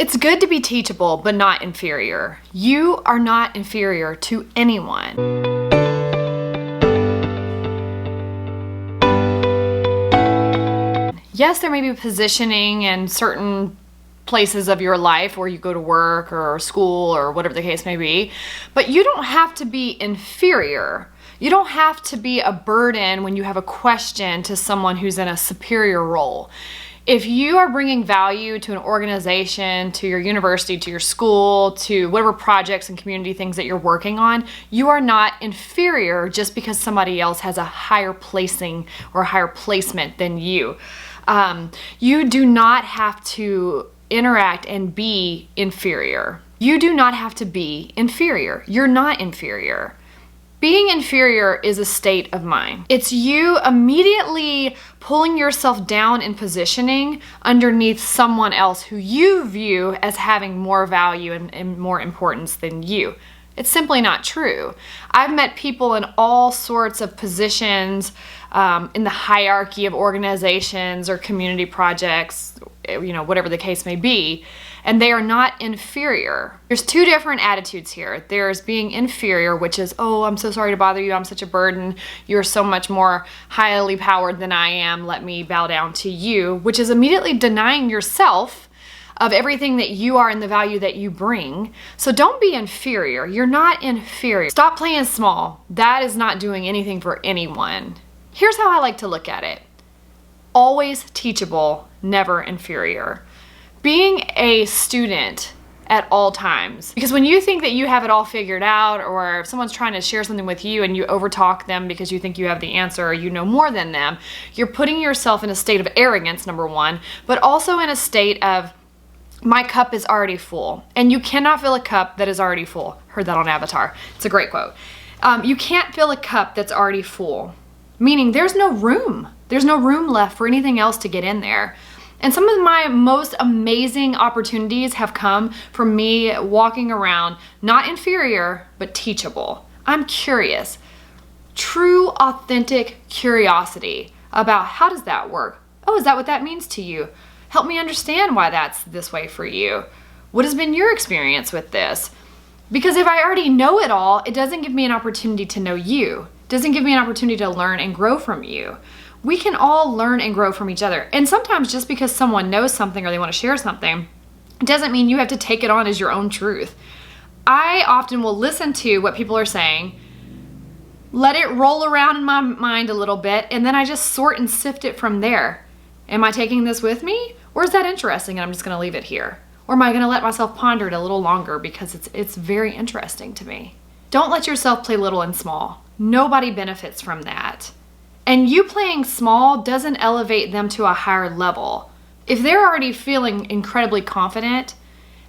It's good to be teachable, but not inferior. You are not inferior to anyone. Yes, there may be positioning in certain places of your life where you go to work or school or whatever the case may be, but you don't have to be inferior. You don't have to be a burden when you have a question to someone who's in a superior role. If you are bringing value to an organization, to your university, to your school, to whatever projects and community things that you're working on, you are not inferior just because somebody else has a higher placing or a higher placement than you. You do not have to interact and be inferior. You do not have to be inferior. You're not inferior. Being inferior is a state of mind. It's you immediately pulling yourself down in positioning underneath someone else who you view as having more value and more importance than you. It's simply not true. I've met people in all sorts of positions in the hierarchy of organizations or community projects, whatever the case may be, and they are not inferior. There's two different attitudes here. There's being inferior, which is, oh, I'm so sorry to bother you, I'm such a burden, you're so much more highly powered than I am, let me bow down to you, which is immediately denying yourself of everything that you are and the value that you bring. So don't be inferior. You're not inferior. Stop playing small. That is not doing anything for anyone. Here's how I like to look at it. Always teachable, never inferior. Being a student at all times. Because when you think that you have it all figured out, or if someone's trying to share something with you and you overtalk them because you think you have the answer or you know more than them, you're putting yourself in a state of arrogance, number one, but also in a state of, my cup is already full. And you cannot fill a cup that is already full. Heard that on Avatar. It's a great quote. You can't fill a cup that's already full. Meaning there's no room. There's no room left for anything else to get in there. And some of my most amazing opportunities have come from me walking around, not inferior, but teachable. I'm curious. True, authentic curiosity about how does that work? Oh, is that what that means to you? Help me understand why that's this way for you. What has been your experience with this? Because if I already know it all, it doesn't give me an opportunity to know you. It doesn't give me an opportunity to learn and grow from you. We can all learn and grow from each other. And sometimes just because someone knows something or they want to share something, it doesn't mean you have to take it on as your own truth. I often will listen to what people are saying, let it roll around in my mind a little bit, and then I just sort and sift it from there. Am I taking this with me? Or is that interesting and I'm just going to leave it here? Or am I going to let myself ponder it a little longer because it's very interesting to me? Don't let yourself play little and small. Nobody benefits from that. And you playing small doesn't elevate them to a higher level. If they're already feeling incredibly confident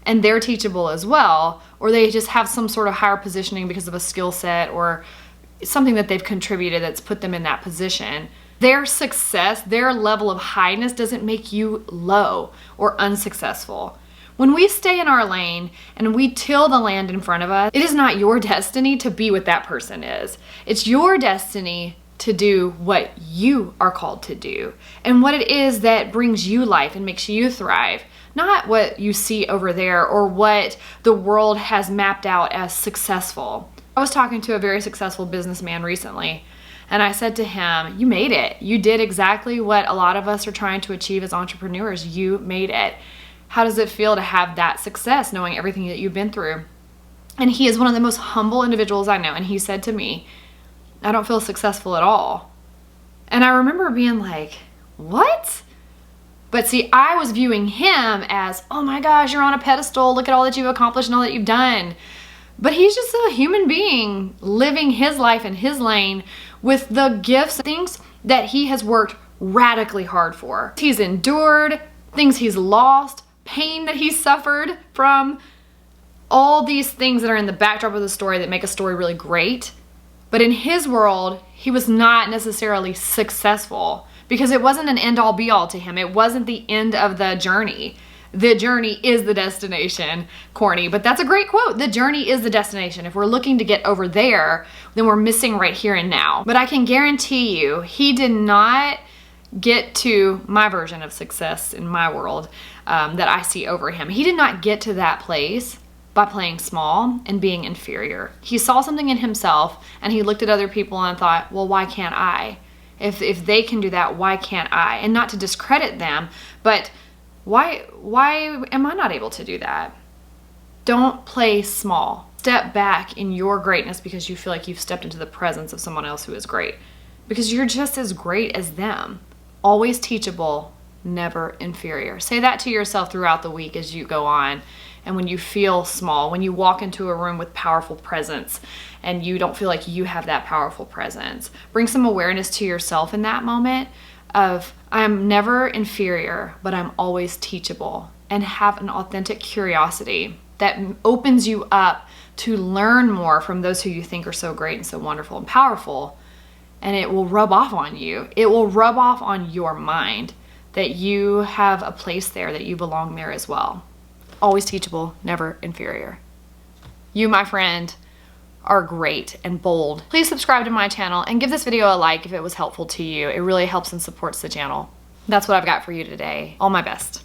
and they're teachable as well, or they just have some sort of higher positioning because of a skill set or something that they've contributed that's put them in that position, their success, their level of highness doesn't make you low or unsuccessful. When we stay in our lane and we till the land in front of us, it is not your destiny to be what that person is. It's your destiny to do what you are called to do and what it is that brings you life and makes you thrive, not what you see over there or what the world has mapped out as successful. I was talking to a very successful businessman recently, and I said to him, you made it. You did exactly what a lot of us are trying to achieve as entrepreneurs. You made it. How does it feel to have that success, knowing everything that you've been through? And he is one of the most humble individuals I know. And he said to me, I don't feel successful at all. And I remember being like, what? But see, I was viewing him as, oh my gosh, you're on a pedestal. Look at all that you've accomplished and all that you've done. But he's just a human being living his life in his lane with the gifts, things that he has worked radically hard for. He's endured, things he's lost, pain that he's suffered from, all these things that are in the backdrop of the story that make a story really great. But in his world, he was not necessarily successful because it wasn't an end-all be-all to him. It wasn't the end of the journey. The journey is the destination. Corny, but that's a great quote. The journey is the destination. If we're looking to get over there, then we're missing right here and now. But I can guarantee you, he did not get to my version of success in my world that I see over him. He did not get to that place by playing small and being inferior. He saw something in himself and he looked at other people and thought, well, why can't I? If they can do that, why can't I? And not to discredit them, but why am I not able to do that? Don't play small. Step back in your greatness because you feel like you've stepped into the presence of someone else who is great. Because you're just as great as them. Always teachable, never inferior. Say that to yourself throughout the week as you go on. And when you feel small, when you walk into a room with powerful presence and you don't feel like you have that powerful presence, bring some awareness to yourself in that moment of, I'm never inferior, but I'm always teachable. And have an authentic curiosity that opens you up to learn more from those who you think are so great and so wonderful and powerful. And it will rub off on you. It will rub off on your mind that you have a place there, that you belong there as well. Always teachable, never inferior. You, my friend, are great and bold. Please subscribe to my channel and give this video a like if it was helpful to you. It really helps and supports the channel. That's what I've got for you today. All my best.